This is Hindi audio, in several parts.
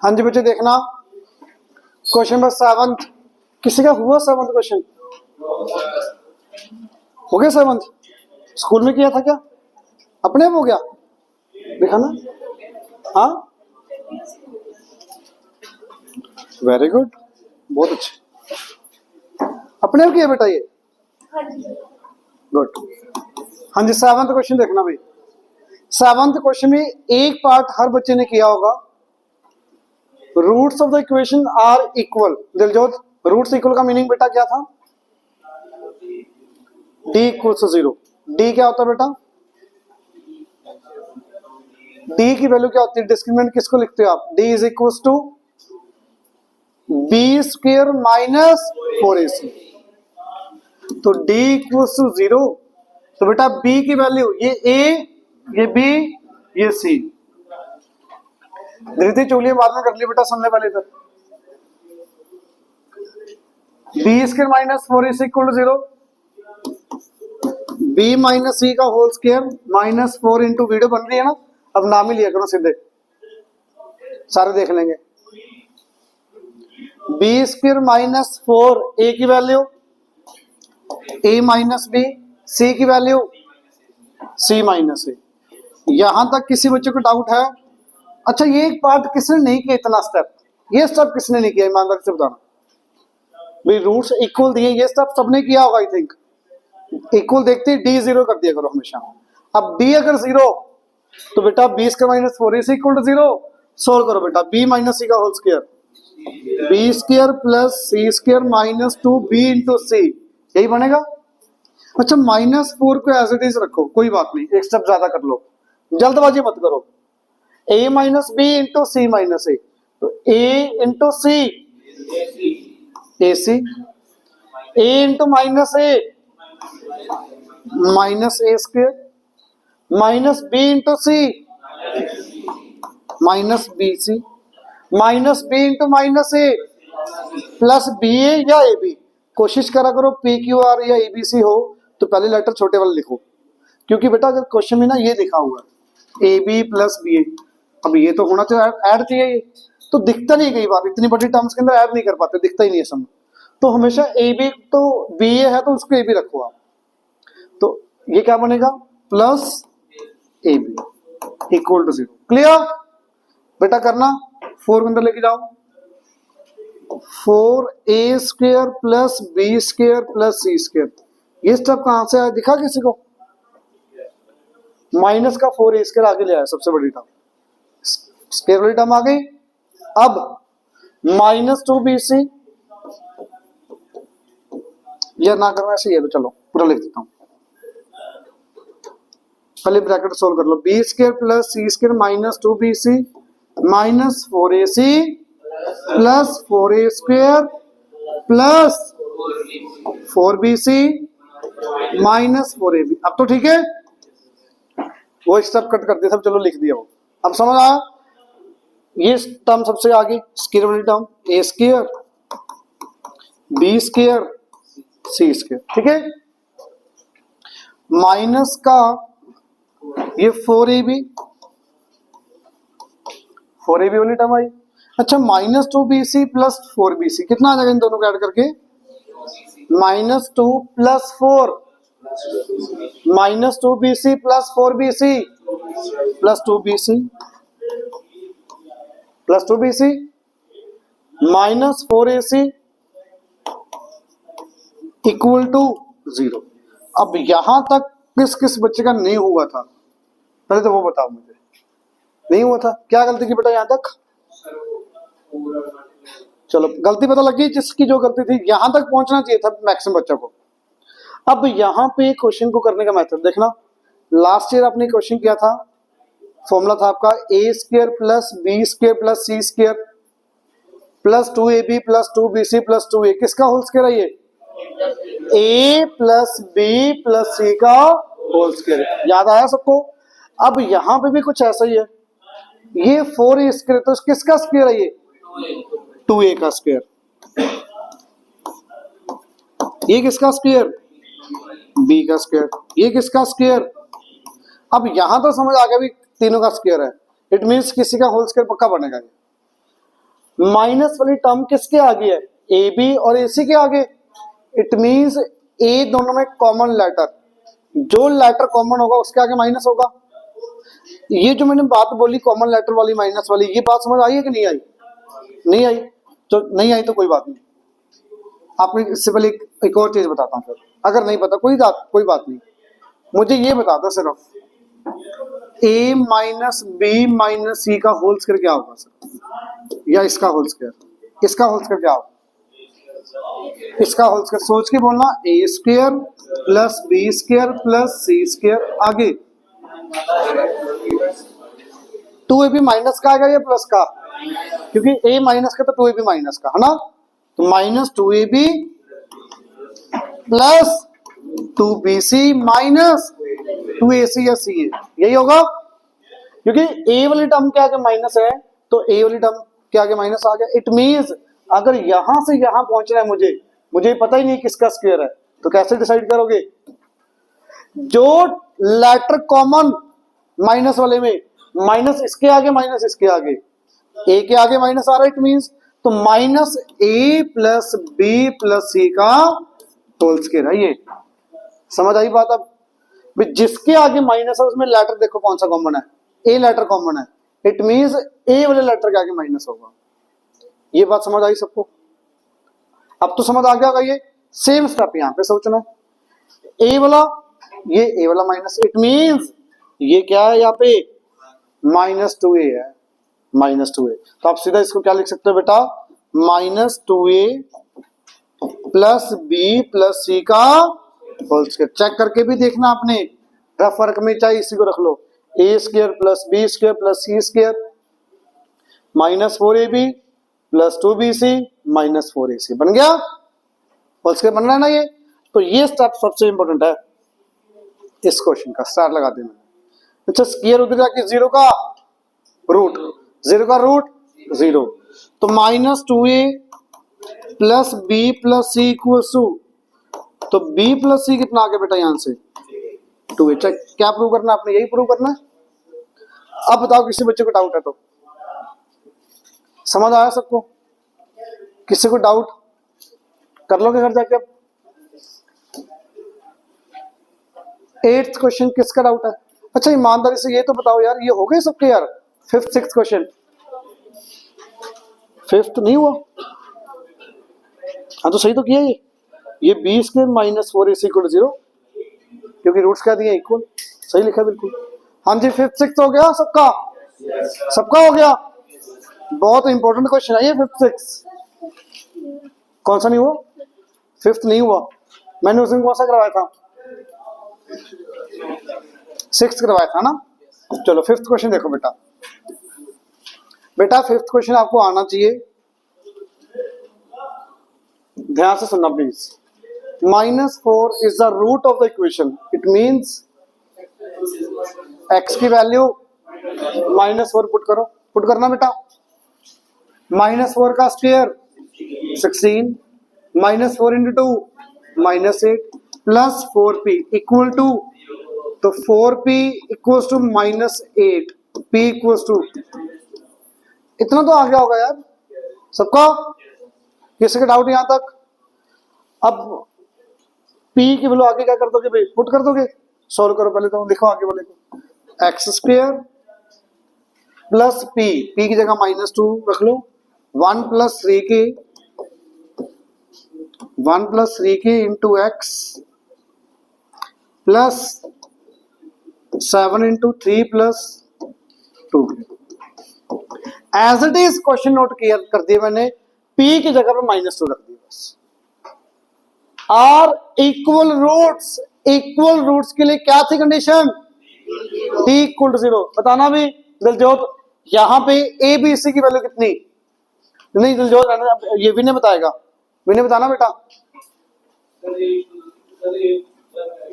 हाँ जी बच्चे देखना, क्वेश्चन नंबर 7। किसी का हुआ 7th क्वेश्चन? हो गया 7th? स्कूल में किया था क्या? अपने आप हो गया? दिखाना। हाँ, वेरी गुड, बहुत अच्छे। अपने आप किया बेटा ये? गुड। हाँ जी 7th क्वेश्चन देखना भाई। 7th क्वेश्चन में एक पार्ट हर बच्चे ने किया होगा। Roots of the equation are equal. Diljot, roots equal का मीनिंग बेटा क्या था? D equal to 0। डी क्या होता है बेटा? डी की वैल्यू क्या होती है? डिस्क्रिमिनेंट किसको लिखते हो आप? D is equal to B square minus 4ac। तो डी इक्वल टू 0। तो बेटा बी की वैल्यू ये ए, ये बी, ये सी। धृति चोलिए बाद में कर ली बेटा, सुनने वाले इधर। B square minus 4ac equal to 0। B minus c का whole square minus 4 into video बन रही है ना, अब नाम ही लिया करो सीधे, सारे देख लेंगे। बी स्क्वायर माइनस 4, ए की वैल्यू ए माइनस बी, सी की वैल्यू सी माइनस ए। यहां तक किसी बच्चे को डाउट है? अच्छा ये एक पार्ट किसने नहीं किया, इतना स्टेप, ये स्टेप किसने नहीं किया ईमानदारी से बताना भाई। रूट्स इक्वल दिए, ये स्टेप सबने किया होगा आई थिंक। इक्वल देखते ही डी 0 कर दिया करो हमेशा। अब डी अगर 0 तो बेटा b square minus 4ac equal to 0। Solve करो बेटा, बी माइनस सी का whole square b square plus c square minus 2b into c, यही बनेगा। अच्छा -4 को एज इट इज रखो, कोई बात नहीं, एक स्टेप ज्यादा कर लो, जल्दबाजी मत करो। a minus b into c minus a, तो a into c a c, a into minus a minus a square minus b into c minus b c minus b into minus a plus b a या ए बी। कोशिश करा करो पी क्यू आर या ए बी सी हो तो पहले लेटर छोटे वाले लिखो, क्योंकि बेटा अगर क्वेश्चन में ना ये लिखा हुआ है ए बी प्लस बी ए, अब ये तो होना चाहिए, ऐड चाहिए, ये तो दिखता नहीं, कई बार इतनी बड़ी टर्म्स के अंदर ऐड नहीं कर पाते, दिखता ही नहीं है सब। तो हमेशा ए बी, तो बी ए है तो उसको ए बी रखो आप, तो ये क्या बनेगा? Plus a b equal to 0। Clear बेटा? करना 4 के अंदर लेके जाओ, 4a square plus b square plus c square. ये स्टेप कहां से आया, दिखा किसी को? माइनस का 4a स्क्वायर आगे ले आया, सबसे बड़ी टर्म, स्क्वायर वाली टर्म आ गई। अब माइनस 2bc, या ना करना ऐसे ही है तो चलो पूरा लिख देता हूं, पहले ब्रैकेट सोल्व कर लो। B square plus c square minus 2bc minus 4ac plus 4a square plus 4bc minus 4ab। अब तो ठीक है, वो स्टेप कट कर दिया सब, चलो लिख दिया वो। अब समझ आया? ये टर्म सबसे आगे स्क्वायर वाली टर्म, ए स्क्वायर बी स्क्वायर सी स्क्वायर, ठीक है। माइनस का ये 4ab वाली टर्म आई। अच्छा माइनस 2bc प्लस 4bc कितना आ जाएगा इन दोनों को ऐड करके? Minus 2 plus 4 minus 2bc plus 4bc plus 2bc minus 4ac equal to 0। अब यहां तक किस किस बच्चे का नहीं हुआ था, पहले तो वो बताओ मुझे। नहीं हुआ था, क्या गलती की बेटा यहां तक? चलो गलती पता लगी, जिसकी जो गलती थी, यहां तक पहुंचना चाहिए था मैक्सिमम बच्चों को। अब यहां पे क्वेश्चन को करने का मेथड देखना। लास्ट ईयर आपने क्वेश्चन किया था, फॉर्मूला था आपका a square plus b square plus c square plus 2ab plus 2bc plus 2a। किसका होल स्क्वायर है ये? a plus B plus c का होल स्क्वायर। याद आया सबको? अब यहां पे भी कुछ ऐसा ही है, ये 4a स्क्वायर, तो किसका स्क्वायर है ये? 2a का स्क्वायर। ये किसका स्क्वायर? b का स्क्वायर। ये किसका स्क्वायर? अब यहां तो समझ आ गया भी तीनों का स्क्वायर है, इट मींस किसी का होल स्क्वायर पक्का बनेगा। माइनस वाली टर्म किसके आगे है? ए बी और ए सी के आगे। इट मींस ए दोनों में कॉमन लेटर, जो लेटर कॉमन होगा उसके आगे माइनस होगा। ये जो मैंने बात बोली कॉमन लेटर वाली माइनस वाली, ये बात समझ आई है कि नहीं आई? नहीं आई तो नहीं आई तो कोई बात नहीं। आपको इससे पहले एक और चीज बताता हूँ, फिर अगर नहीं पता कोई बात नहीं, मुझे ये बता दो सिर्फ a minus b minus c का होल स्क्वायर क्या होगा सर, या इसका होल स्क्वायर, इसका होल स्क्वायर क्या होगा? इसका होल स्क्वायर सोच के बोलना, a square plus b square plus c square, आगे 2ab माइनस का आएगा या प्लस का? क्योंकि a माइनस का तो 2ab माइनस का है ना, तो minus 2ab plus 2bc minus 2ac या ca, यही होगा। क्योंकि a वाली टर्म के आगे माइनस है तो a वाली टर्म के आगे माइनस आ गया। इट मींस अगर यहां से यहां पहुंचना है मुझे पता ही नहीं किसका स्क्वायर है, तो कैसे डिसाइड करोगे? जो लेटर कॉमन माइनस वाले में, माइनस इसके आगे माइनस इसके आगे, ए के आगे माइनस आ रहा है, इट मींस तो minus a plus B plus c का होल स्क्वायर है ये। समझ आई बात? अब जिसके आगे माइनस है उसमें लेटर देखो कौन सा कॉमन है, ए लेटर कॉमन है, इट मींस ए वाले लेटर के आगे माइनस होगा। ये बात समझ आई सबको? अब तो समझ आ गया होगा। ये सेम स्टेप यहां पे सोचना है, ए वाला, ये ए वाला माइनस, इट मींस ये क्या है यहाँ पे? -2a है, -2a। तो आप सीधा इसको क्या लिख सकते हो बेटा? -2a plus B plus c का होल स्क्वायर। चेक करके भी देखना आपने, रफ वर्क में चाहे इसी को रख लो, a square plus b square plus c square -4ab plus 2bc -4ac बन गया, होल स्क्वायर बन रहा है ना ये। तो ये स्टेप सबसे इंपॉर्टेंट है इस क्वेश्चन का, स्टार लगा देना। अच्छा, स्क्वायर उधर जाके जीरो का रूट, जीरो का रूट जीरो, तो -2a plus B plus C equals to, तो b प्लस सी कितना आ गया बेटा यहां से? 2a। क्या प्रूव करना आपने? यही प्रूव करना है। अब बताओ किसी बच्चे को डाउट है तो? समझ आया सबको? किसी को डाउट कर लोगे घर जाके? अब 8th क्वेश्चन किसका डाउट है? अच्छा ईमानदारी से ये तो बताओ यार, ये हो गए सबके यार? 5th 6th क्वेश्चन, 5th नहीं हुआ? हाँ तो सही तो किया ये b square minus 4ac equal 0, क्योंकि रूट्स क्या दिए? इक्वल। सही लिखा बिल्कुल। हाँ जी, 5th 6th हो गया सबका? सबका हो गया। बहुत इंपॉर्टेंट क्वेश्चन है ये 5th 6th। कौन सा नहीं हुआ? 5th नहीं हुआ। मैंने उस दिन कौन सा करवाया था? 6th करवाया था ना। चलो 5th क्वेश्चन देखो बेटा। बेटा 5th क्वेश्चन आपको आना चाहिए, ध्यान से सुनना please. -4 is the root of the equation, it means x की वैल्यू -4 पुट करो, पुट करना बेटा। -4 का square 16, -4 into 2 -8 plus 4p equal to, तो 4p equals to -8, p equals to, इतना तो आ गया होगा यार सबका? किसी का डाउट यहां तक? अब p की वैल्यू आगे क्या कर दोगे भाई? पुट कर दोगे। सॉल्व करो पहले तो, लिखो आगे वाले को, x स्क्वायर प्लस p की जगह -2 रख लो, 1 plus 3k into x plus 7 into 3 plus 2। As it is question note clear कर दिया मैंने, p की जगह पर -2 रख दिया बस। आर इक्वल रूट्स के लिए क्या थी कंडीशन? t equal to 0। बताना भी दिलजोत, यहां पे a b c की वैल्यू कितनी? नहीं दिलजोत, ये विनय बताएगा, विनय बताना बेटा।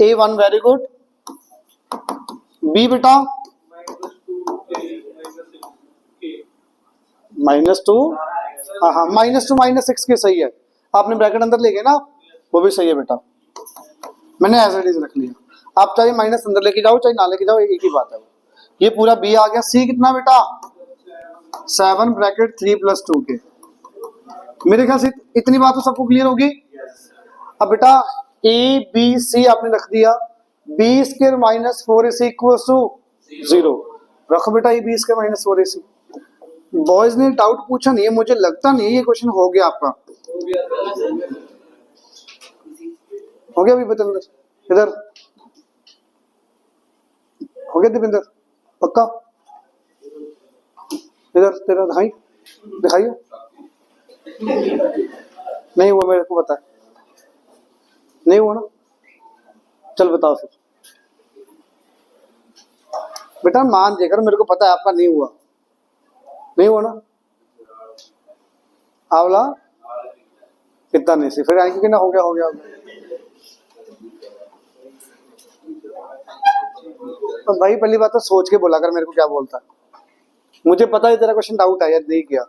A1 वेरी गुड, B बेटा -2, हाँ -2 -6 के सही है, आपने ब्रैकेट अंदर ले गए ना, वो भी सही है बेटा, मैंने एज इट इज रख लिया। आप चाहे माइनस अंदर लेके जाओ चाहे ना लेके जाओ, एक ही बात है। ये पूरा B आ गया। C कितना बेटा? 7 ब्रैकेट 3 प्लस 2 के, मेरे ख्याल से इतनी बात तो सबको क्लियर होगी। अब बेटा ए बी सी आपने रख दिया, B square minus 4ac equal to 0। रखो बेटा A B square minus 4ac। Boys ने डाउट पूछा नहीं है, मुझे लगता नहीं ये क्वेश्चन हो गया आपका। हो गया दीपेंद्र? इधर हो गया दीपेंद्र? पक्का? इधर तेरा भाई दिखाइए। नहीं हुआ, मेरे को पता है नहीं हुआ ना। चल बताओ फिर बेटा, मान देकर मेरे को पता है आपका नहीं हुआ, नहीं हुआ ना। आवला कितना नहीं सी फिर आएंगे कि ना हो गया हो गया, हो गया। तो भाई पहली बात तो सोच के बोला कर मेरे को क्या बोलता है। मुझे पता है तेरा क्वेश्चन डाउट है यार, नहीं किया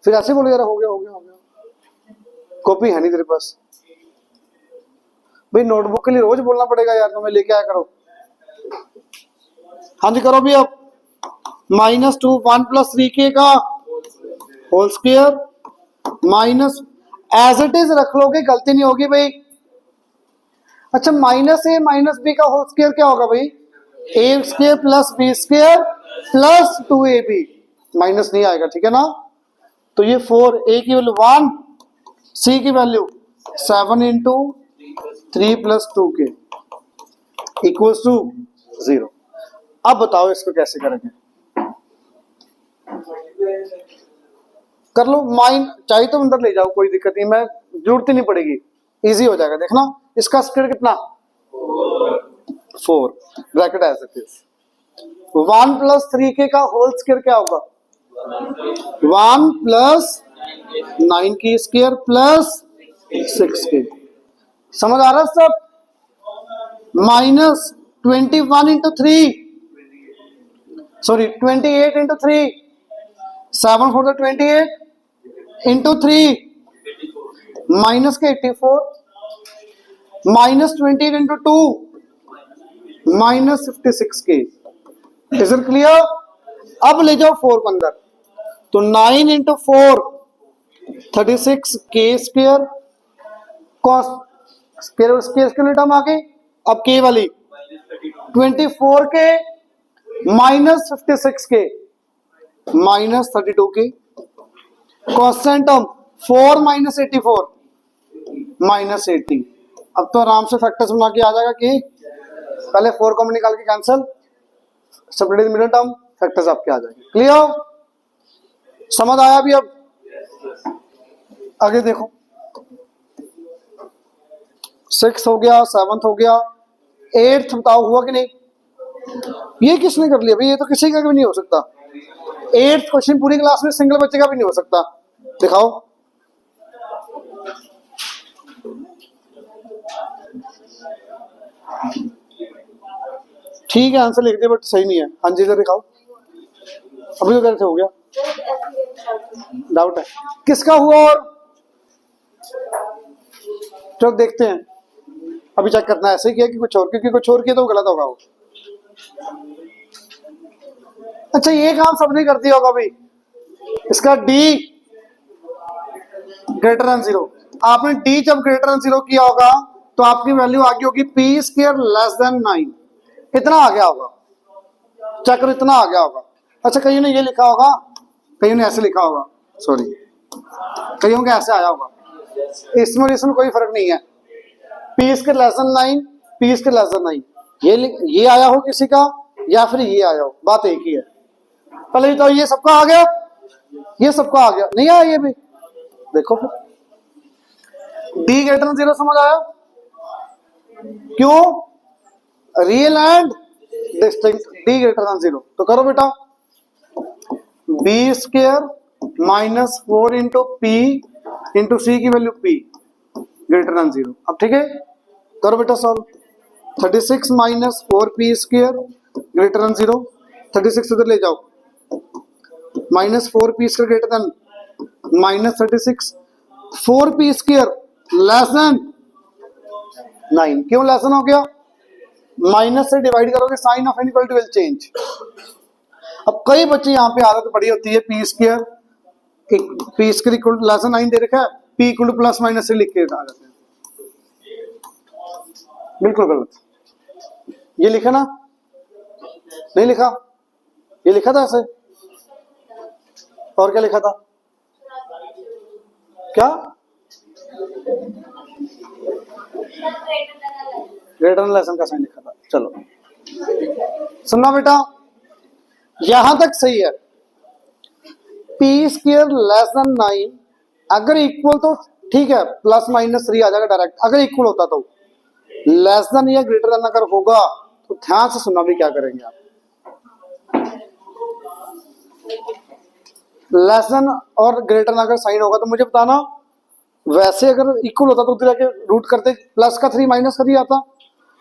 फिर ऐसे बोलो यार हो गया हो गया हो गया। कॉपी है नहीं तेरे पास भाई, नोटबुक के लिए रोज बोलना पड़ेगा यार, तुम्हें लेके आया करो। हाँ जी करो भी। अब -2 1 + 3k का whole square minus as it is रख लोगे, गलती नहीं होगी भाई। अच्छा -a - b का होल स्क्वायर क्या होगा भाई? a square plus b square plus 2ab, minus नहीं आएगा, ठीक है ना। तो ये 4, a की वैल्यू 1, c की वैल्यू 7 × 3 + 2k इक्वल्स टू 0। अब बताओ इसको कैसे करेंगे? कर लो माइन, चाहे तो अंदर ले जाओ, कोई दिक्कत नहीं, मैं जरूरत ही नहीं पड़ेगी, इजी हो जाएगा। देखना इसका स्क्वायर कितना 4 bracket as it is. 1 + 3k का होल स्क्वायर क्या होगा? 1 + 9k स्क्वायर प्लस 6k। समझ आ रहा सब? -21 × 3 सॉरी 28 × 3 7 4 28 × 3 माइनस के 84 -28 × 2 -56k। Is it clear? अब ले जाओ 4 को अंदर, तो 9 × 4 36k square cos square term आ गई। अब k वाली 24k -56k -32k constant term 4 - 84 -80। अब तो आराम से फैक्टर्स बना के आ जाएगा कि पहले 4 कॉमन निकाल के cancel, separate middle term, factors आपके आ जाएंगे। क्लियर? समझ आया भी? अब आगे देखो, 6 हो गया, 7 हो गया, 8 बताओ हुआ कि नहीं? ये किसने कर लिया भाई? ये तो किसी का भी नहीं हो सकता। 8th क्वेश्चन पूरी क्लास में सिंगल बच्चे का भी नहीं हो सकता। दिखाओ। ठीक है आंसर लिख दिया बट सही नहीं है। हाँ जी इधर दिखाओ। अभी तो कैसे हो गया? डाउट है किसका हुआ? और चलो देखते हैं, अभी चेक करना है ऐसे ही किया कि कुछ और, क्योंकि कुछ और किया तो गलत होगा वो। अच्छा ये काम सबने कर दिया होगा भाई, इसका d > 0। आपने d जब > 0 किया होगा तो आपकी वैल्यू आ गई होगी p² < 9। इतना आ गया होगा, चेक करो इतना आ गया होगा। अच्छा कईयों ने ये लिखा होगा, कईयों ने ऐसे लिखा होगा, सॉरी कईयों का ऐसे आया होगा। इसमें इसमें कोई फर्क नहीं है, p² < 9 p² < 9 ये आया हो किसी का या फिर ये आया हो, बात एक ही है। पहले तो ये सबका आ गया, ये सबका आ गया, नहीं आया ये भी? देखो फिर d > 0 समझ आया? क्यों? Real and distinct d > 0। तो करो बेटा, b² - 4 × p × c की वैल्यू p > 0। अब ठीक है करो बेटा सॉल्व। 36 - 4p² > 0। 36 इधर ले जाओ, -4p² -36 4p² < 9। क्यों लेसन हो गया? माइनस से डिवाइड करोगे sign of inequality will change. अब कई बच्चे यहाँ पे आदत पड़ी होती है p² एक P square equal to less than 9 दे रखा है, P equal to plus minus से लिख के आ जाते हैं, बिल्कुल गलत। ये लिखा ना, नहीं लिखा, ये लिखा था ऐसे, और क्या लिखा था, क्या ग्रेटर देन लेस देन का साइन लिखा था। चलो सुनना बेटा, यहां तक सही है। पी स्क्वायर लेस देन 9 अगर इक्वल तो ठीक है, प्लस माइनस 3 आ जाएगा डायरेक्ट, अगर इक्वल होता तो। लेस देन या ग्रेटर देन अगर होगा तो ध्यान से सुनना भी, क्या करेंगे आप, लेस देन और ग्रेटर देन अगर साइन होगा तो मुझे बताना। वैसे अगर इक्वल होता तो उधर जाके रूट करते, प्लस का 3 माइनस का 3 आता।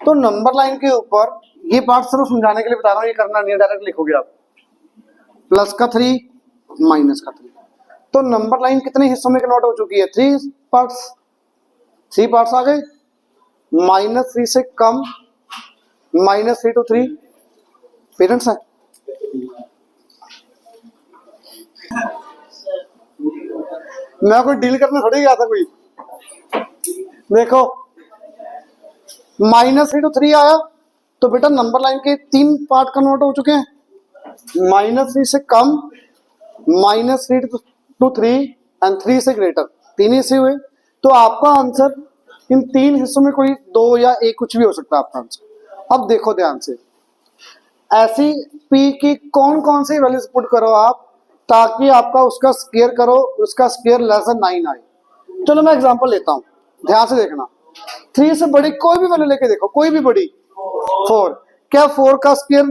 तो नंबर लाइन के ऊपर ये पार्ट सिर्फ समझाने के लिए बता रहा हूं, ये करना नहीं है, डायरेक्ट लिखोगे आप प्लस का 3 माइनस का 3। तो नंबर लाइन कितने हिस्सों में कन्वर्ट हो चुकी है, 3 पार्ट्स, 3 पार्ट्स आ गए। -3 से कम, -3 to 3 पेरेंट्स है। मैं कोई डील करने थोड़ी गया था कोई। देखो -3 to 3 आया तो बेटा नंबर लाइन के 3 पार्ट कन्वर्ट हो चुके हैं, -3 से कम, -3 to 3 एंड 3 से ग्रेटर, 3 हिस्से हुए। तो आपका आंसर इन 3 हिस्सों में कोई 2 या 1 कुछ भी हो सकता है आपका आंसर। अब देखो ध्यान से, ऐसी पी की कौन कौन सी वैल्यूज पुट करो आप ताकि आपका उसका स्क्वायर करो, उसका स्क्वायर लेस देन 9 आए। चलो मैं एग्जांपल लेता हूं, ध्यान से देखना। 3 से बड़ी कोई भी वैल्यू लेके देखो, कोई भी बड़ी, 4, क्या 4 का स्क्वायर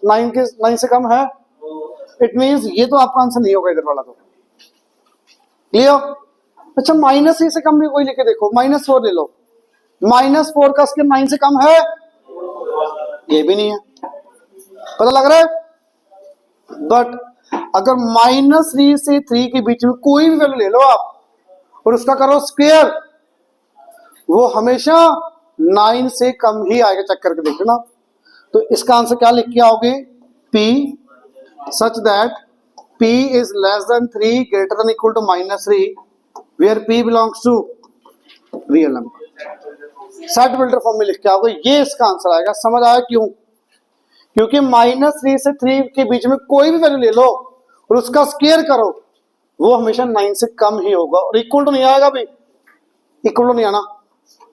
9 से कम है? इट मींस ये तो आपका आंसर नहीं होगा इधर वाला। तो क्लियर? अच्छा -3 से कम भी कोई लेके देखो, -4 ले लो, -4 का स्क्वायर 9 से कम है? ये भी नहीं है, पता लग रहा है। बट अगर -3 से 3 के बीच में कोई भी वैल्यू ले लो आप और उसका करो स्क्वायर, वो हमेशा 9 से कम ही आएगा, चेक करके देखो ना। तो इसका आंसर क्या लिख के आओगे, P such that P is less than 3 greater than equal to -3 where P belongs to real number। Set builder form में लिख के आओगे, ये इसका आंसर आएगा। समझ आया क्यों? क्योंकि -3 से 3 के बीच में कोई भी वैल्यू ले लो और उसका स्क्वायर करो, वो हमेशा 9 से कम ही होगा, और इक्वल टू नहीं आएगा भी, इक्वल टू नहीं आना।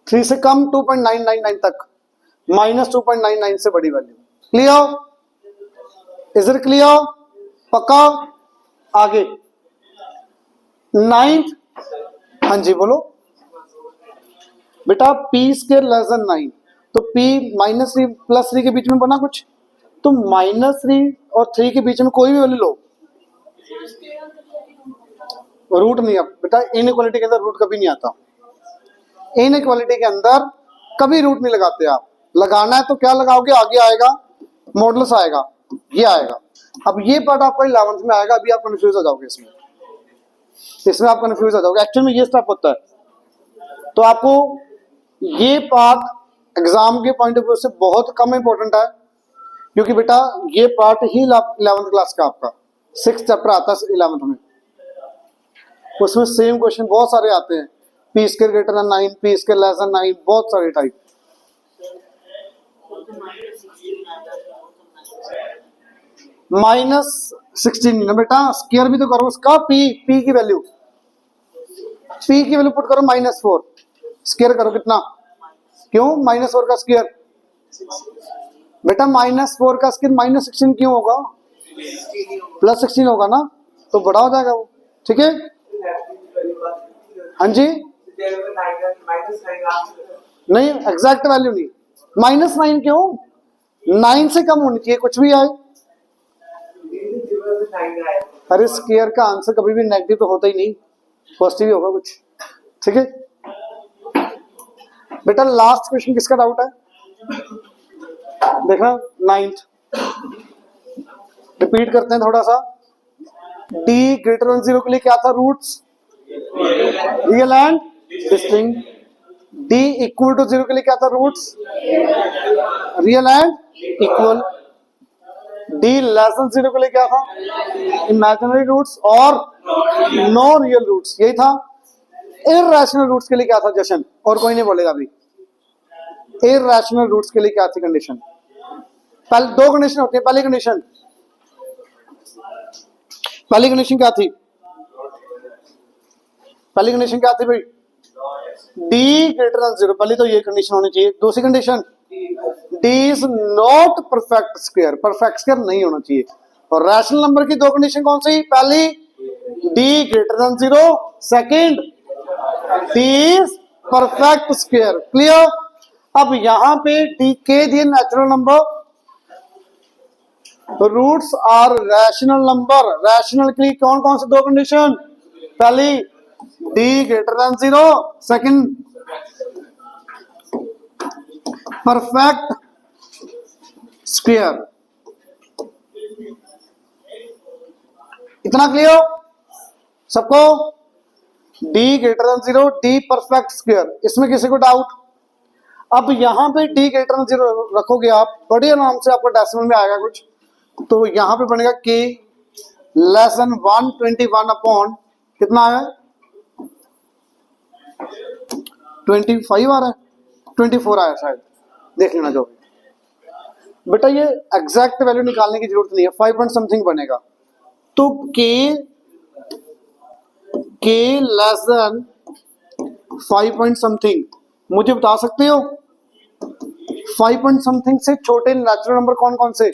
3 से कम 2.999 तक, -2.99 से बड़ी value. Clear? Is it clear? पक्का? आगे 9th, हाँ जी बोलो बेटा। P स्क्वायर लेस देन 9, तो P -3 प्लस 3 के बीच में बना कुछ, तो -3 और 3 के बीच में कोई भी वैल्यू लो, रूट नहीं। अब बेटा इनइक्वालिटी के अंदर रूट कभी नहीं आता, इनइक्वालिटी के अंदर कभी रूट नहीं लगाते आप। लगाना है तो क्या लगाओगे, आगे आएगा मॉडुलस आएगा, ये आएगा। अब ये पार्ट आपका 11th में आएगा, अभी आप कंफ्यूज हो जाओगे इसमें आप कंफ्यूज हो जाओगे। एक्चुअल में ये स्टेप होता है। तो आपको ये पार्ट एग्जाम के पॉइंट ऑफ व्यू से बहुत कम इंपॉर्टेंट है, क्योंकि बेटा ये पार्ट ही 11th क्लास का आपका 6th चैप्टर आता है 11th में। उसमें सेम क्वेश्चन बहुत सारे आते हैं, P square greater than 9, P square less than 9, बहुत सारे टाइप। -16 ना बेटा, स्क्वायर भी तो करो उसका, P की वैल्यू, P की वैल्यू पुट करो -4, स्क्वायर करो कितना, क्यों -4 का स्क्वायर बेटा, -4 का स्क्वायर -16 क्यों होगा, +16 होगा ना, तो बड़ा हो जाएगा वो। ठीक है, हाँ जी, नहीं एग्जैक्ट वैल्यू नहीं, -9 क्यों, 9 से कम होनी चाहिए, कुछ भी आए। अरे स्क्वायर का आंसर कभी भी नेगेटिव तो होता ही नहीं, पॉजिटिव ही होगा कुछ। ठीक है बेटा, लास्ट क्वेश्चन किसका डाउट है, देखना 9th, रिपीट करते हैं थोड़ा सा। D ग्रेटर देन 0 के लिए क्या था, roots real and distinct. D equal to 0 के लिए क्या था, roots real and equal. D less than 0 के लिए क्या था, इमेजिनरी रूट्स और नो रियल रूट्स, यही था। इररेशनल रूट्स के लिए क्या था जशन, और कोई नहीं बोलेगा अभी। इररेशनल रूट्स के लिए क्या थी कंडीशन? पहले दो कंडीशन होती है। पहली कंडीशन क्या थी? पहली कंडीशन क्या थी भाई? D greater than zero. पहली तो ये कंडीशन होनी चाहिए। दूसरी condition, D is not perfect square, perfect square नहीं होना चाहिए। और रैशनल नंबर की दो कंडीशन कौन सी? पहली D greater than zero, second D is perfect square. Clear? अब यहां पे डी के दिए natural number, roots are rational number. Rational के लिए कौन कौन से दो कंडीशन? पहली D greater than zero, second perfect square. इतना क्लियर सबको? D greater than zero, D perfect square, इसमें किसी को डाउट? अब यहां पे डी ग्रेटर देन जीरो रखोगे आप, बड़े आराम से आपको डेसिमल में आएगा कुछ, तो यहां पे बनेगा के लेस देन 121 अपॉन कितना है? 25 आ रहा है, 24 आया शायद, देख लेना जो भी। बेटा ये एग्जैक्ट वैल्यू निकालने की जरूरत नहीं है, 5 पॉइंट समथिंग बनेगा। तो के लेस देन 5 पॉइंट समथिंग, मुझे बता सकते हो 5 पॉइंट समथिंग से छोटे नेचुरल नंबर कौन कौन से?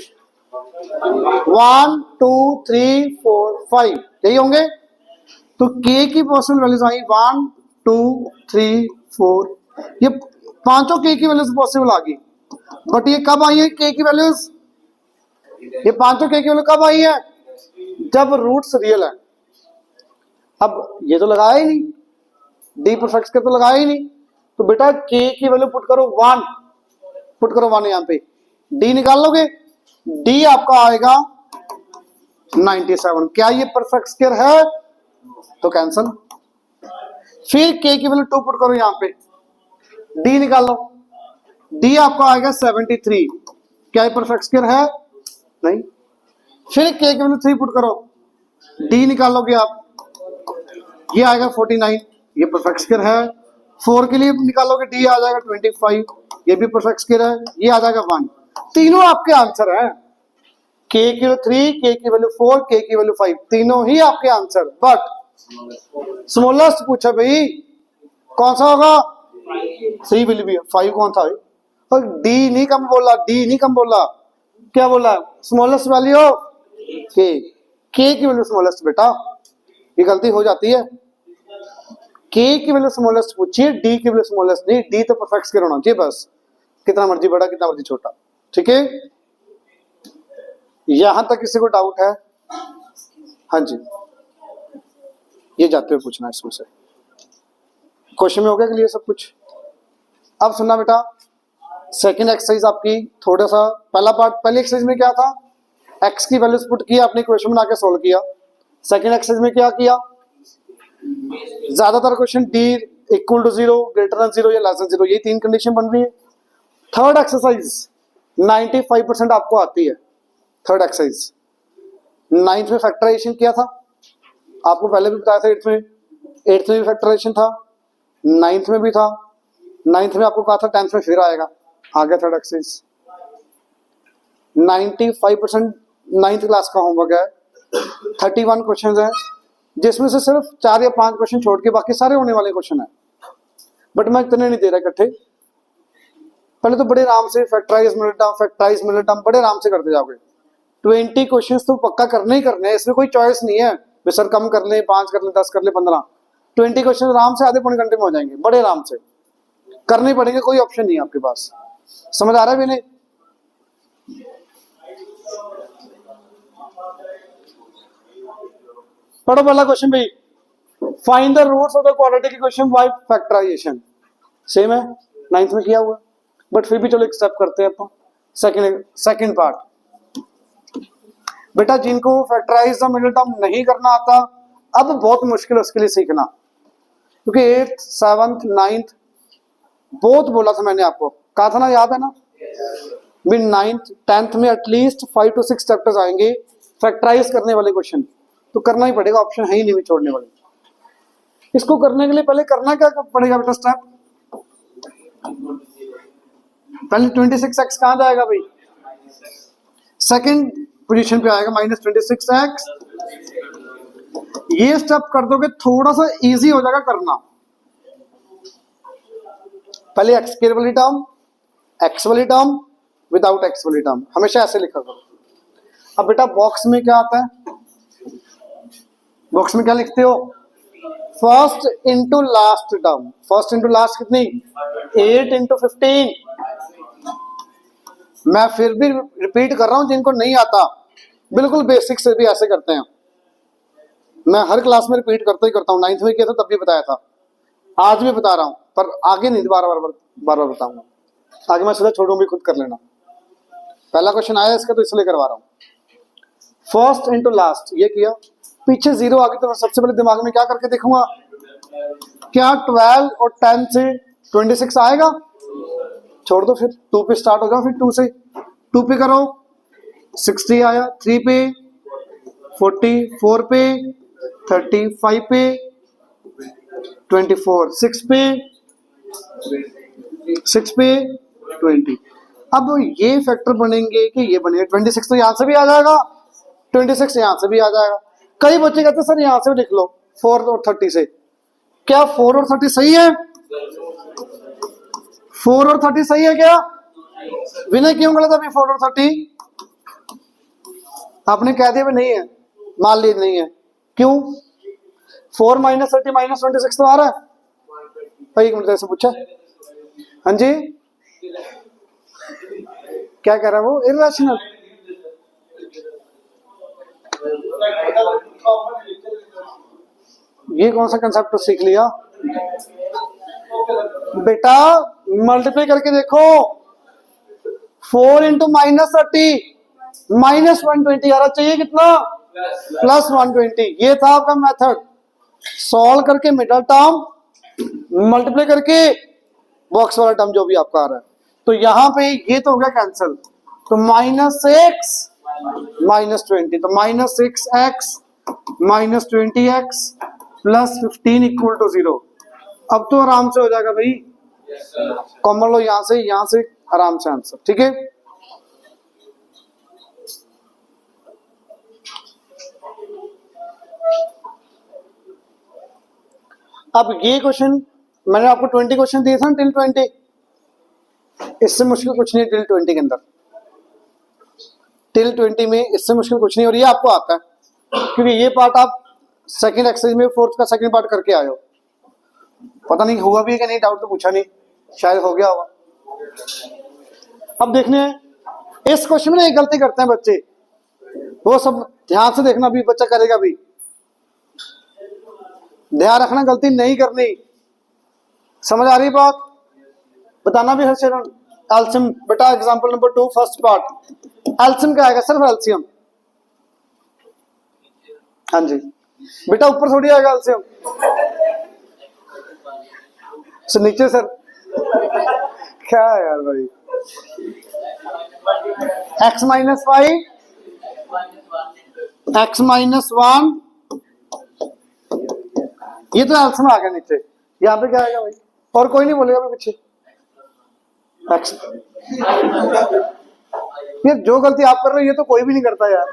1 2 3 4 5 यही होंगे। तो के की पॉसिबल वैल्यूज आई 1 2 3 4, ये पांचों के की वैल्यूज पॉसिबल आ गई। बट ये कब आई है के की वैल्यूज? ये पांचों के की वैल्यू कब आई है? जब रूट्स रियल है। अब ये तो लगाया ही नहीं, डी परफेक्ट के तो लगाया ही नहीं, तो बेटा के की वैल्यू पुट करो 1, पुट करो 1 यहां पे, डी निकाल लोगे, डी आपका आएगा 97। क्या ये परफेक्ट स्क्वायर है? तो कैंसल। फिर के की वैल्यू 2 पुट करो यहां पे, डी निकाल लो, डी आपका आएगा 73। क्या ये परफेक्ट स्क्वायर है? नहीं। फिर के की वैल्यू 3 पुट करो, डी निकालोगे आप, ये आएगा 49, ये परफेक्ट स्क्वायर है। 4 के लिए निकालोगे, डी आ जाएगा 25, ये भी परफेक्ट स्क्वायर है। ये आ जाएगा 1। तीनों आपके आंसर हैं, के की वैल्यू 3, के की वैल्यू 4, के की वैल्यू 5, तीनों ही आपके आंसर। बट स्मॉलेस्ट पूछा भाई कौन सा होगा? 3 विल बी, 5 कौन था? और डी नहीं कम बोला, डी नहीं कम बोला, क्या बोला? स्मॉलेस्ट वैल्यू के की वैल्यू स्मॉलेस्ट। बेटा ये गलती हो जाती है, के की वैल्यू स्मॉलेस्ट पूछिए, डी की वैल्यू स्मॉलेस्ट नहीं। डी तो परफेक्ट स्क्वायर होना चाहिए बस, कितना मर्जी बड़ा कितना मर्जी छोटा। ठीक है, यहां तक किसी को डाउट है? हाँ जी, ये जाते हुए पूछना इसमें से। क्वेश्चन में हो गया क्लियर सब कुछ? अब सुनना बेटा, सेकंड एक्सरसाइज आपकी थोड़ा सा, पहला पार्ट, पहली एक्सरसाइज में क्या था? एक्स की वैल्यूज पुट किया आपने, क्वेश्चन बना के सोल्व किया। सेकंड एक्सरसाइज में क्या किया? ज्यादातर question D equal to 0, greater than 0 या लेस देन 0, ये 3 कंडीशन बन रही है। थर्ड एक्सरसाइज 95% आपको आती है। थर्ड एक्सरसाइज 9th में फैक्टराइजेशन किया था, आपको पहले भी बताया था। 8th में भी फैक्टराइजेशन था, 9th में भी था, 9th में आपको कहा था 10th में फिर आएगा, आ गया थर्ड एक्सरसाइज। 95% 9th क्लास का होमवर्क है। 31 क्वेश्चन है, जिसमें से सिर्फ 4 या 5 क्वेश्चन छोड़ के बाकी सारे होने वाले क्वेश्चन है। बट मैं इतने नहीं दे रहा इकट्ठे, पहले तो बड़े आराम से फैक्टराइज मिनटम बड़े आराम से करते जाओगे। 20 क्वेश्चंस तो पक्का करने ही करने हैं, इसमें कोई चॉइस नहीं है वे सर कम कर ले, 5 कर ले, 10 कर ले, 15। 20 क्वेश्चन आराम से आधे पौने घंटे में हो जाएंगे, बड़े आराम से करने पड़ेंगे, कोई ऑप्शन नहीं है आपके पास। समझ आ रहा है मैंने? पढ़ो पहला क्वेश्चन भाई, find the roots of the quadratic equation by factorisation. Same है, 9th में किया हुआ, बट फिर भी चलो एक स्टेप करते हैं अपन। सेकंड पार्ट, बेटा जिनको फैक्टराइज द मिडिल टर्म नहीं करना आता, अब बहुत मुश्किल है उसके लिए सीखना, क्योंकि 8th 7th 9th बहुत बोला था मैंने आपको, कहा था ना, याद है ना? भी 9th 10th में एटलीस्ट 5 to 6 चैप्टर्स आएंगे फैक्टराइज करने वाले क्वेश्चन, तो करना ही पड़ेगा, ऑप्शन है ही नहीं छोड़ने वाले। इसको करने के लिए पहले करना क्या पड़ेगा बेटा स्टेप? पहले 26x कहाँ जाएगा भाई? सेकंड पोजीशन पे आएगा -26x। ये स्टेप कर दोगे थोड़ा सा इजी हो जाएगा करना। पहले x की वाली टर्म, x वाली टर्म, विदाउट x वाली टर्म, हमेशा ऐसे लिखा करो। अब बेटा बॉक्स में क्या आता है? बॉक्स में क्या लिखते हो? First into last term. First into last कितनी? 8 इंटू 15। मैं फिर भी रिपीट कर रहा हूं, जिनको नहीं आता बिल्कुल बेसिक से भी ऐसे करते हैं। मैं हर क्लास में रिपीट करता ही करता हूँ, 9th में किया था तब भी बताया था, आज भी बता रहा हूं, पर आगे नहीं बार बार बताऊंगा। आगे मैं सीधा छोड़ूंगी, खुद कर लेना। पहला क्वेश्चन आया इसका तो इसलिए करवा रहा हूं। फर्स्ट इंटू लास्ट ये किया, पीछे 0 आगे, तो मैं सबसे पहले दिमाग में क्या करके देखूंगा, क्या 12 और 10 से 26 आएगा? छोड़ दो, फिर 2 पे स्टार्ट हो जाओ, फिर 2 से 2 पे करो, 60 आया, 3 पे 40, 4 पे 30, 5 पे 24, 6 पे 20। अब ये फैक्टर बनेंगे कि ये बनेगा 26, तो यहां से भी आ जाएगा, 26 यहां से भी आ जाएगा। कई बच्चे कहते हैं सर यहां से भी लिख लो 4 और 30 से। क्या 4 और 30 सही है? 4 और 30 सही है क्या? विनय क्यों गलत अभी 4 और 30? आपने कह दिया नहीं है, मान लीजिए नहीं है, क्यों? 4 - 30 - 26 तो आ रहा है। एक मिनट, ऐसे पूछा। हाँ जी, क्या कह रहा है वो? इर्रेशनल। ये कौन सा कंसेप्ट सीख लिया बेटा? मल्टीप्लाई करके देखो, 4 इंटू -30 -120 आ रहा चाहिए, कितना? +120। ये था आपका मेथड, सॉल्व करके मिडल टर्म मल्टीप्लाई करके बॉक्स वाला टर्म जो भी आपका आ रहा है। तो यहां पे ये तो हो गया कैंसिल, तो -6 -20, तो -6x -20x +15 = 0। अब तो आराम से हो जाएगा भाई, कॉमन लो यहां से आराम से आंसर, ठीक है। अब ये क्वेश्चन मैंने आपको 20 क्वेश्चन दिए थे टिल 20, इससे मुश्किल कुछ नहीं टिल 20 के अंदर। टिल 20 में इससे मुश्किल कुछ नहीं, और ये आपको आता है क्योंकि ये पार्ट आप सेकंड एक्सरसाइज में 4th का सेकंड पार्ट करके आए हो। पता नहीं हुआ भी है कि नहीं, डाउट तो पूछा नहीं, शायद हो गया होगा। अब देखने इस क्वेश्चन में एक गलती करते हैं बच्चे, वो सब ध्यान से देखना, भी बच्चा करेगा भी, ध्यान रखना, गलती नहीं करनी। समझ आ रही बात? बताना भी हर चरण। एल्सियम बेटा एग्जांपल नंबर 2 फर्स्ट पार्ट, एल्सियम क्या आएगा? सिर्फ एल्सियम। हाँ जी बेटा, ऊपर थोड़ी आएगा एल्सियम, सर नीचे सर। क्या है यार भाई? x - 5 x - 1, ये तो एल्सियम आ गया नीचे। यहाँ पे क्या आएगा भाई? और कोई नहीं बोलेगा भाई पीछे x। ये जो गलती आप कर रहे हो ये तो कोई भी नहीं करता यार।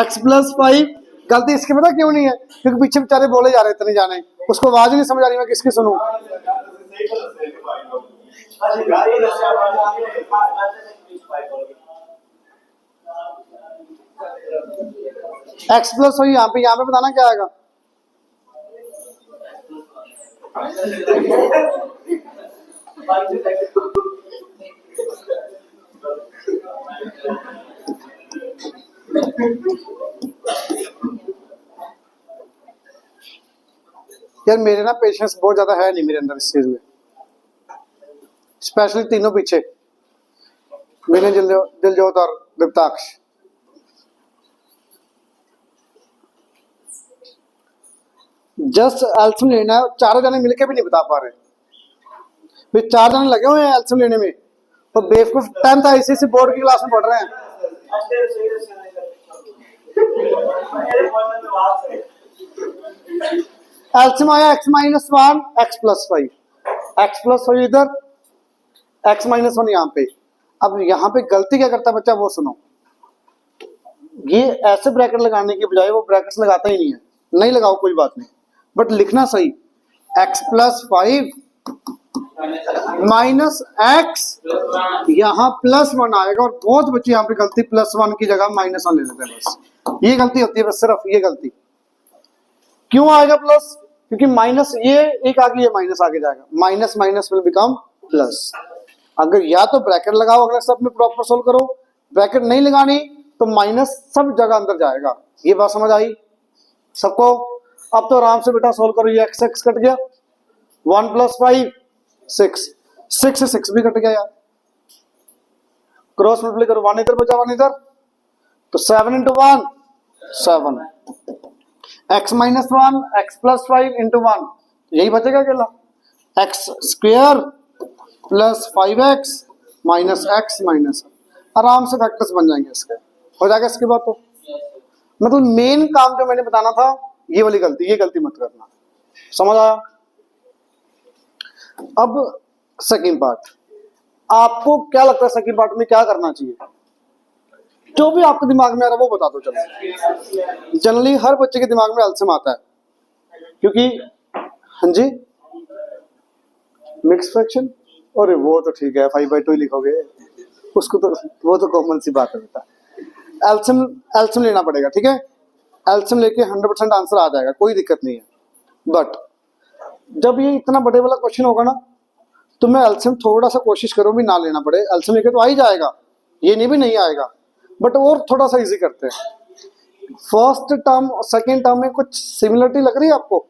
x + 5 गलती इसके पता क्यों नहीं है? क्योंकि पीछे बेचारे बोले जा रहे इतने जाने, उसको आवाज ही नहीं समझ आ रही, मैं किसकी सुनूं। x + हो यहाँ पे बताना क्या आएगा? यार मेरे ना पेशेंस बहुत ज्यादा है नहीं मेरे अंदर इस चीज में, स्पेशली तीनों पीछे, मैंने दिलजोत और दिप्ताक्ष। जस्ट एल्सियम लेना है, चारों जने मिलके भी नहीं बता पा रहे, फिर 4 जने लगे हुए हैं एल्सियम लेने में, तो बेवकूफ 10th ICSE बोर्ड की क्लास में पढ़ रहे हैं। एल्सियम आया x minus one x plus five, x plus five इधर, x माइनस वन यहाँ पे। अब यहाँ पे गलती क्या करता है बच्चा वो सुनो, ये ऐसे ब्रैकेट लगाने की बजाय वो ब्रैकेट्स लगाता ही नहीं है, नहीं लगाओ कोई बात नहीं, बट लिखना सही x plus five minus x, यहाँ प्लस वन आएगा। और बहुत बच्चे यहाँ पे गलती प्लस वन की जगह माइनस वन ले लेते हैं, बस ये गलती होती है, बस सिर्फ ये गलती। क्यों आएगा प्लस? क्योंकि माइनस ये एक आगे, ये माइनस आगे जाएगा, minus minus will become plus. अगर या तो ब्रैकेट लगाओ अगले स्टेप में प्रॉपर सोल्व करो, ब्रैकेट नहीं लगानी तो माइनस सब जगह अंदर जाएगा। ये बात समझ आई सबको? अब तो आराम से बेटा सोल्व करो, ये एक्स एक्स कट गया, one plus five six, six से सिक्स भी कट गया यार, क्रॉस मल्टीप्लाई करो, वन इधर बचा वन इधर, तो seven into one seven, x minus one x plus five into one, यही बचेगा अकेला, x square plus five x minus x minus, आराम से फैक्टर्स बन जाएंगे इसके, हो जाएगा इसके बाद। तो मतलब मेन काम जो मैंने बताना था ये वाली गलती, ये गलती मत करना, समझ आया? अब सेकंड पार्ट, आपको क्या लगता है सेकंड पार्ट में क्या करना चाहिए? जो भी आपके दिमाग में आ रहा है वो बता दो। चलो, जनरली हर बच्चे के दिमाग में एल्सियम आता है, क्योंकि हाँ जी मिक्स फ्रैक्शन, अरे वो तो ठीक है 5/2 ही लिखोगे उसको, तो वो तो कॉमन सी बात है बेटा। एल्सियम एल्सियम लेना पड़ेगा, ठीक है, एल्सियम लेके 100% आंसर आ जाएगा, कोई दिक्कत नहीं है। बट जब ये इतना बड़े वाला क्वेश्चन होगा ना, तो मैं एल्सियम थोड़ा सा कोशिश करूँ भी ना लेना पड़े, एल्सियम लेके तो आ ही जाएगा, ये नहीं भी नहीं आएगा, बट और थोड़ा सा इजी करते हैं। फर्स्ट टर्म और सेकेंड टर्म में कुछ सिमिलरिटी लग रही है आपको?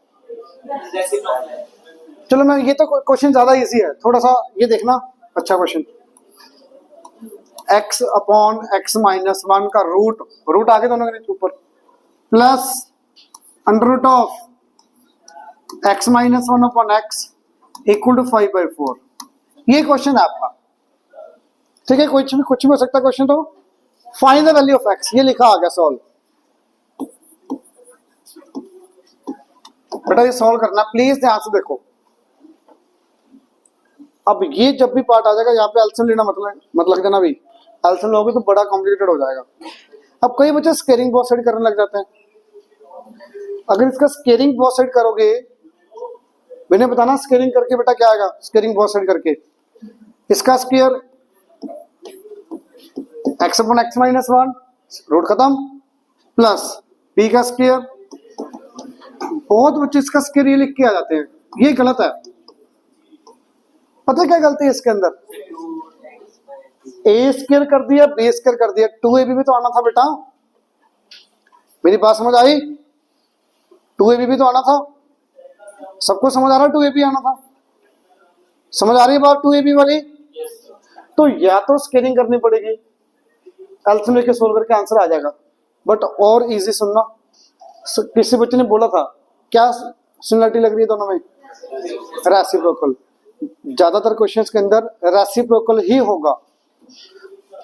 चलो मैं, ये तो क्वेश्चन ज्यादा इजी है, थोड़ा सा ये देखना, अच्छा question, x upon x minus one का रूट, रूट आगे दोनों के ऊपर, plus under root of x minus one upon x equal to 5/4, ये क्वेश्चन है आपका, ठीक है, कुछ भी हो सकता है क्वेश्चन। तो find the value of x, ये लिखा आ गया सॉल्व, बेटा ये सॉल्व करना प्लीज ध्यान से देखो। अब ये जब भी पार्ट आ जाएगा यहाँ पे एल्सियम लेना मत लग जाना भी, एल्सियम लोगे तो बड़ा कॉम्प्लिकेटेड हो जाएगा। अब कई बच्चे स्केयरिंग बोथ साइड करने लग जाते हैं, अगर इसका स्केयरिंग बोथ साइड करोगे, मैंने बताना स्केयरिंग करके बेटा क्या आएगा, स्केयरिंग बोथ साइड करके इसका square x upon x minus one, root खत्म, प्लस b का स्क्वायर, बहुत बच्चे इसका स्क्वायर ये लिख के आ जाते हैं, ये गलत है। पता है क्या गलती है इसके अंदर? a स्क्वायर कर दिया, b स्क्वायर कर दिया, 2ab भी तो आना था बेटा, मेरी बात समझ आई? 2ab भी तो आना था, सबको समझ आ रहा है 2ab आना था, समझ आ रही है बात 2ab वाली? तो या तो स्केलिंग करनी पड़ेगी, एल्सियम लेके सोल्व करके आंसर आ जाएगा, बट और इजी सुनना, किसी बच्चे ने बोला था क्या सिमिलरिटी लग रही है दोनों में? रेसिप्रोकल, ज्यादातर क्वेश्चंस के अंदर रेसिप्रोकल ही होगा,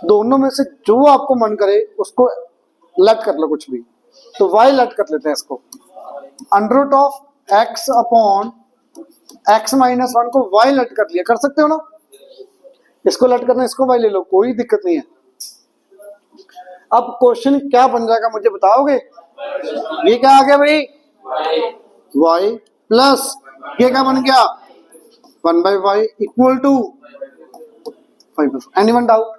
दोनों में से जो आपको मन करे उसको लट कर लो कुछ भी, तो y लट कर लेते हैं इसको, under root of x upon x minus one को y लट कर लिया, कर सकते हो ना, इसको लट करना, इसको y ले लो, कोई दिक्कत नहीं है। अब क्वेश्चन क्या बन जाएगा मुझे बताओगे? ये क्या आ गया भाई? y प्लस ये क्या बन गया? 1/y equal to 5। Anyone doubt?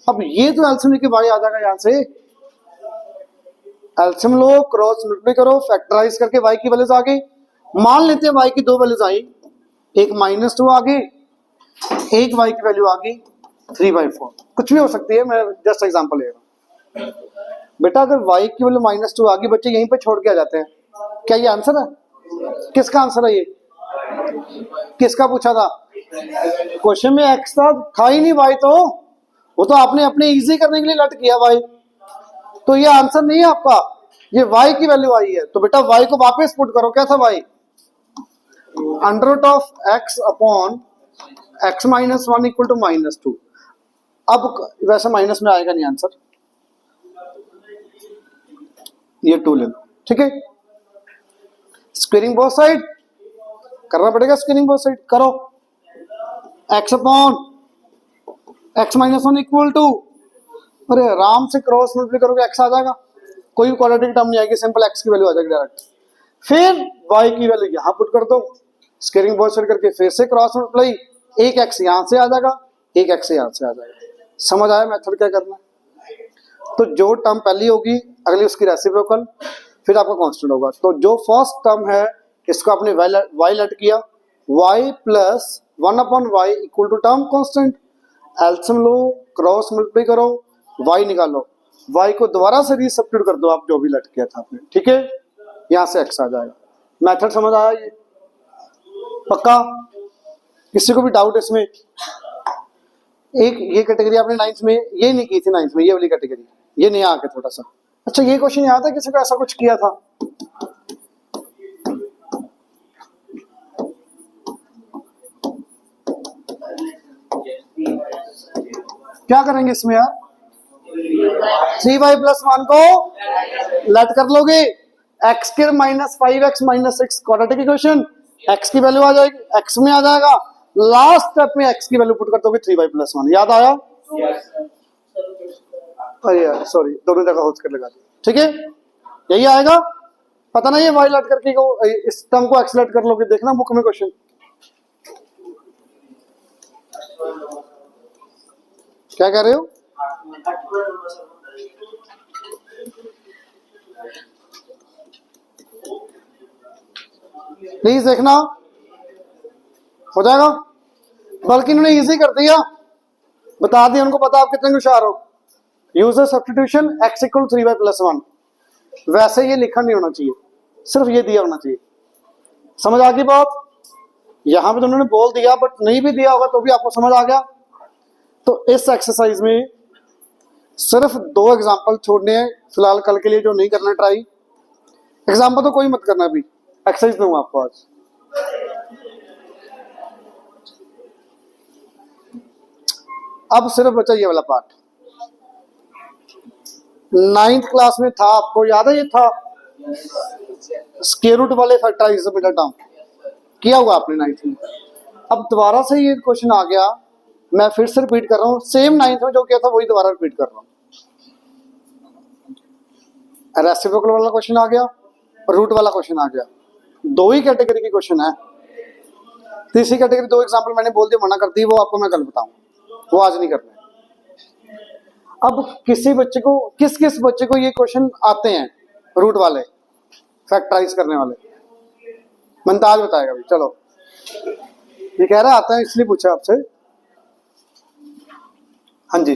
अब ये तो एल्सियम लेके y आ जाएगा, यहां से एल्सियम लो, क्रॉस मल्टीप्लाई करो, फैक्टराइज करके y की वैल्यूज आ गई, मान लेते हैं y की दो वैल्यूज आई, एक -2 आ गई, एक y की वैल्यू आ गई 3/4, कुछ भी हो सकती है, मैं जस्ट एग्जांपल ले रहा हूं। बेटा अगर y की वैल्यू -2 आ गई, बच्चे यहीं पे छोड़ के आ जाते हैं, क्या ये आंसर है? किसका आंसर है ये? किसका पूछा था? क्वेश्चन में x था ही नहीं, y तो वो तो आपने अपने इजी करने के लिए लट किया y, तो ये आंसर नहीं है आपका, ये y की वैल्यू आई है, तो बेटा y को वापस पुट करो, क्या था y? Under root of x upon x minus one equal to -2। अब वैसे माइनस में आएगा नहीं आंसर, ये 2 ले लो, ठीक है। स्क्वेयरिंग बोथ साइड करना पड़ेगा, स्क्वेयरिंग बोथ साइड करो। x upon x minus 1 equal to, अरे आराम से क्रॉस मल्टीप्लाई करोगे x आ जाएगा, कोई भी क्वाड्रेटिक टर्म नहीं आएगी, सिंपल x की वैल्यू आ जाएगी डायरेक्ट। फिर y की वैल्यू यहां पुट कर दो, स्क्वेयरिंग बोथ साइड करके फिर से क्रॉस मल्टीप्लाई, एक x यहां से आ जाएगा, एक x यहां से आ जाएगा। समझ आया मेथड क्या करना है? तो जो टर्म पहली होगी अगली उसकी रेसिप्रोकल, फिर आपका कांस्टेंट होगा। तो जो फर्स्ट टर्म है इसको आपने y लेट किया, y plus 1 upon y equal to term constant, LCM लो, क्रॉस मल्टीप्लाई करो, y निकालो, y को दोबारा से रीसब्स्टिट्यूट कर दो आप जो भी लेट किया था आपने, ठीक है। यहां से x आ जाएगा। मेथड समझ आया ये? पक्का? किसी को भी डाउट इसमें? एक ये कैटेगरी आपने 9th में ये नहीं की थी, 9th में ये वाली कैटेगरी, ये नहीं आके थोड़ा सा। अच्छा ये क्वेश्चन याद है किसी को ऐसा कुछ किया था? क्या करेंगे इसमें यार? 3y प्लस 1 को लेट कर लोगे, x के minus 5x minus 6 quadratic equation, x की वैल्यू आ जाएगी, x में आ जाएगा, लास्ट स्टेप में x की वैल्यू पुट कर दोगे 3y प्लस 1। याद आया? अरे यार सॉरी, दोनों जगह होच कर लगा दिया, ठीक है। यही आएगा, पता नहीं है y लेट करके को इस टर्म को x लेट कर लोगे, देखना बुक में क्वेश्चन। क्या कह रहे हो? प्लीज देखना, हो जाएगा। बल्कि इन्होंने इजी कर दिया, बता दिया उनको, पता आप कितने होशियार हो। User substitution x equal 3y plus 1, वैसे ये लिखा नहीं होना चाहिए, सिर्फ ये दिया होना चाहिए। समझ आ गई बात? यहां पे तो उन्होंने बोल दिया, बट नहीं भी दिया होगा तो भी आपको समझ आ गया। तो इस एक्सरसाइज में सिर्फ 2 एग्जांपल छोड़ने हैं फिलहाल, कल के लिए जो नहीं करना ट्राई। एग्जांपल तो कोई मत करना, अभी एक्सरसाइज दूंगा आपको आज। अब सिर्फ बचा ये वाला पार्ट, 9th क्लास में था, आपको याद है? ये था स्क्वायर रूट वाले फैक्टराइजेशन टर्म, किया हुआ आपने 9th में। अब दोबारा से ये क्वेश्चन आ गया, मैं फिर से रिपीट कर रहा हूँ, सेम 9th में जो किया था वही दोबारा रिपीट कर रहा हूँ। रेसिप्रोकल वाला क्वेश्चन आ गया, रूट वाला क्वेश्चन आ गया, 2 ही कैटेगरी की क्वेश्चन है। तीसरी कैटेगरी 2 एग्जांपल मैंने बोल दिया, मना कर दी, वो आपको मैं कल बताऊंगा, वो आज नहीं करना है। अब किसी बच्चे को, किस किस बच्चे को ये क्वेश्चन आते हैं रूट वाले, फैक्टराइज करने वाले? मुमताज बताएगा भी, चलो। ये कह रहा आता है इसलिए पूछा आपसे। हाँ जी,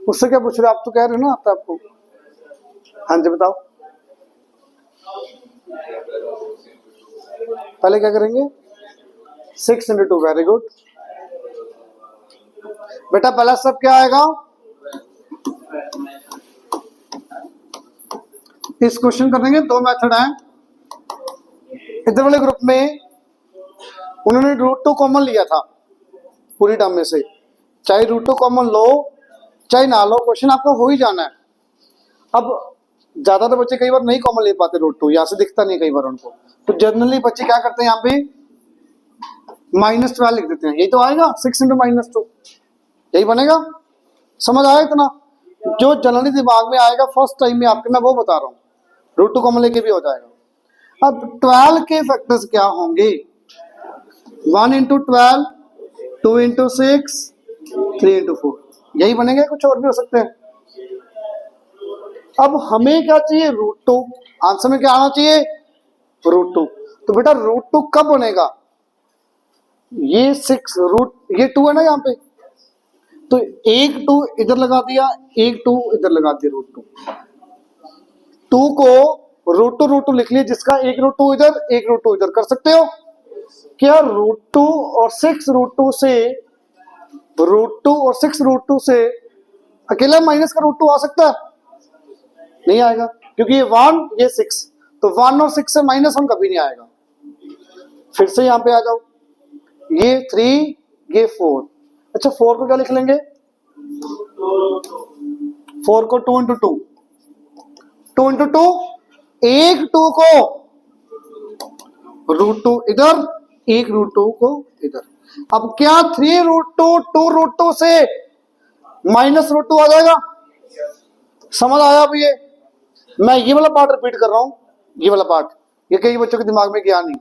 उससे क्या पूछ रहे आप? तो कह रहे हो ना आता आपको। हाँ जी बताओ, पहले क्या करेंगे? 6 into 2, वेरी गुड बेटा। पहला स्टेप क्या आएगा? इस क्वेश्चन करने के 2 मेथड हैं। इधर वाले ग्रुप में उन्होंने √2 कॉमन लिया था पूरी टर्म में से, चाहे √2 कॉमन लो चाहे ना लो, क्वेश्चन आपको हो ही जाना है। अब ज्यादातर बच्चे कई बार नहीं कॉमन ले पाते √2, यहाँ से दिखता नहीं कई बार उनको, तो जनरली बच्चे क्या करते हैं यहाँ पे -12 लिख देते हैं। यही तो आएगा 6 into -2, यही बनेगा। समझ आया इतना? जो जनरली दिमाग में आएगा फर्स्ट टाइम में आपके, मैं वो बता रहा हूँ, √2 कॉमन लेके भी हो जाएगा। अब 12 के फैक्टर्स क्या होंगे? 1 into 12, 2 into 6, 3 into 4, यही बनेंगे, कुछ और भी हो सकते हैं। अब हमें क्या चाहिए? √2। आंसर में क्या आना चाहिए? √2। तो बेटा √2 कब बनेगा? ये 6 ये 2 है ना यहाँ पे, तो एक 2 इधर लगा दिया, एक 2 इधर लगा दिया, √2। 2 को √2 लिख लिया, जिसका एक √2 इधर एक √2 इधर, कर सकते हो क्या? √2 और 6 √2 से, √2 और 6 √2 से अकेला माइनस का √2 आ सकता है? नहीं आएगा, क्योंकि ये 1 ये 6, तो 1 और 6 से -1 कभी नहीं आएगा। फिर से यहां पे आ जाओ, ये 3 ये 4। अच्छा 4 को क्या लिख लेंगे? 4 को 2 इंटू 2 एक 2 को √2 इधर, एक √2 को इधर। अब क्या 3√2 2√2 से -√2 आ जाएगा? समझ आया? अब ये मैं ये वाला पार्ट रिपीट कर रहा हूं, ये वाला पार्ट, ये कई बच्चों के दिमाग में गया नहीं।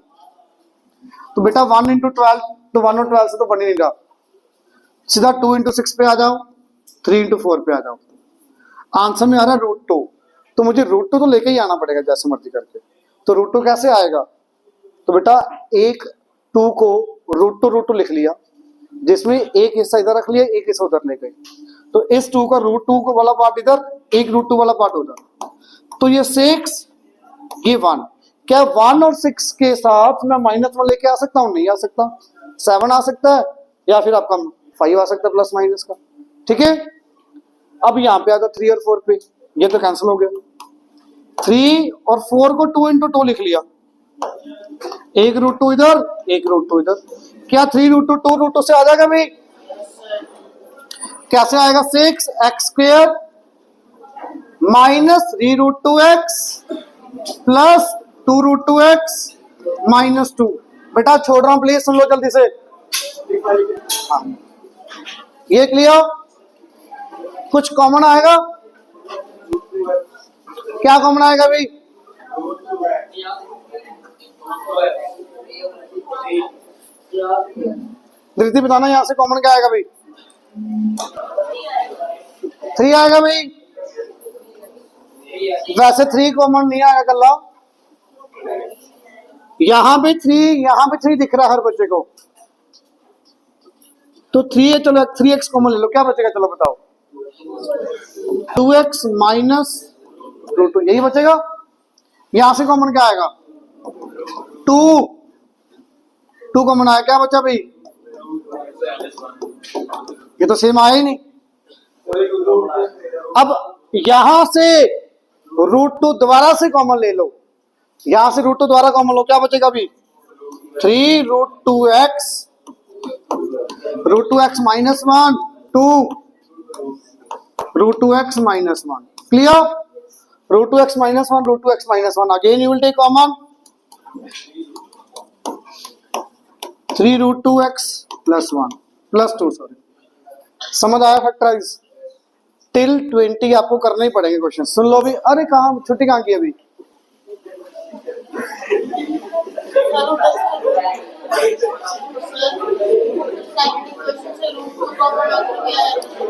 तो बेटा 1 इंटू 12 तो 1 और 12 से तो बन ही नहीं रहा, सीधा 2 इंटू 6 पे आ जाओ, 3 इंटू 4 पे आ जाओ। आंसर में आ रहा है √2, तो मुझे √2 तो लेके ही आना पड़ेगा जैसे मर्जी करके। तो √2 कैसे आएगा? तो बेटा एक 2 को √2 लिख लिया, जिसमें एक हिस्सा इधर रख लिया, एक हिस्सा उधर ले गए। तो इस 2 का √2 वाला पार्ट इधर, एक √2 वाला पार्ट उधर। तो ये 6, ये 1। क्या 1 और 6 के साथ मैं -1 लेके आ सकता हूं? नहीं आ सकता। 7 आ सकता है, या फिर आपका 5 आ सकता है प्लस माइनस का। ठीक है, अब यहाँ पे आ जाओ 3 और 4 पे, ये तो कैंसिल हो गया। 3 और 4 को 2 इंटू 2 लिख लिया, एक √2 इधर, एक √2 इधर। क्या 3√2 2√2 से आ जाएगा भाई? कैसे आएगा? 6x² minus 3√2x plus 2√2x minus 2। बेटा छोड़ रहा हूं, प्लीज सुन लो जल्दी से। हाँ, ये क्लियर? कुछ कॉमन आएगा? क्या कॉमन आएगा भाई? धृति बताना, यहां से कॉमन क्या आएगा भाई? 3 आएगा भाई। वैसे 3 कॉमन नहीं आएगा कल्ला, यहां भी 3 दिख रहा है हर बच्चे को। तो 3 है, चलो 3x कॉमन ले लो, क्या बचेगा? चलो बताओ। 2x माइनस √2, यही बचेगा। यहां से कॉमन क्या आएगा? 2 कॉमन आया, क्या बचा भाई? ये तो सेम आया ही नहीं। अब यहां से √2 दोबारा से कॉमन ले लो, यहां से √2 दोबारा कॉमन लो, क्या बचेगा अभी? 3√2x √2x minus 1 2 √2x minus 1। Clear? √2x minus 1 √2x minus 1, again you will take common 3√2x plus 1 plus 2, sorry. समझ आया? फैक्टराइज टिल 20 आपको करने ही पड़ेंगे क्वेश्चन। सुन लो भी। अरे कहाँ छुट्टी कहाँ की अभी?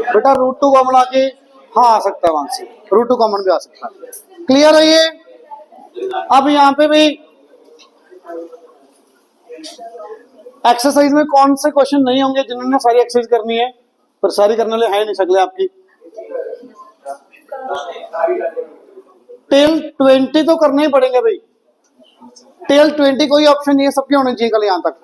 बेटा √2 कॉमन आके हाँ आ सकता है, वहां से √2 कॉमन भी आ सकता है। क्लियर है ये? अब यहाँ पे भी एक्सरसाइज में कौन से क्वेश्चन नहीं होंगे जिन्होंने सारी एक्सरसाइज करनी है? पर सारी करने वाले है नहीं सकले आपकी। टिल 20 तो करने ही पड़ेंगे भाई, टिल 20 कोई ऑप्शन नहीं है, सबके होने चाहिए कल यहां तक।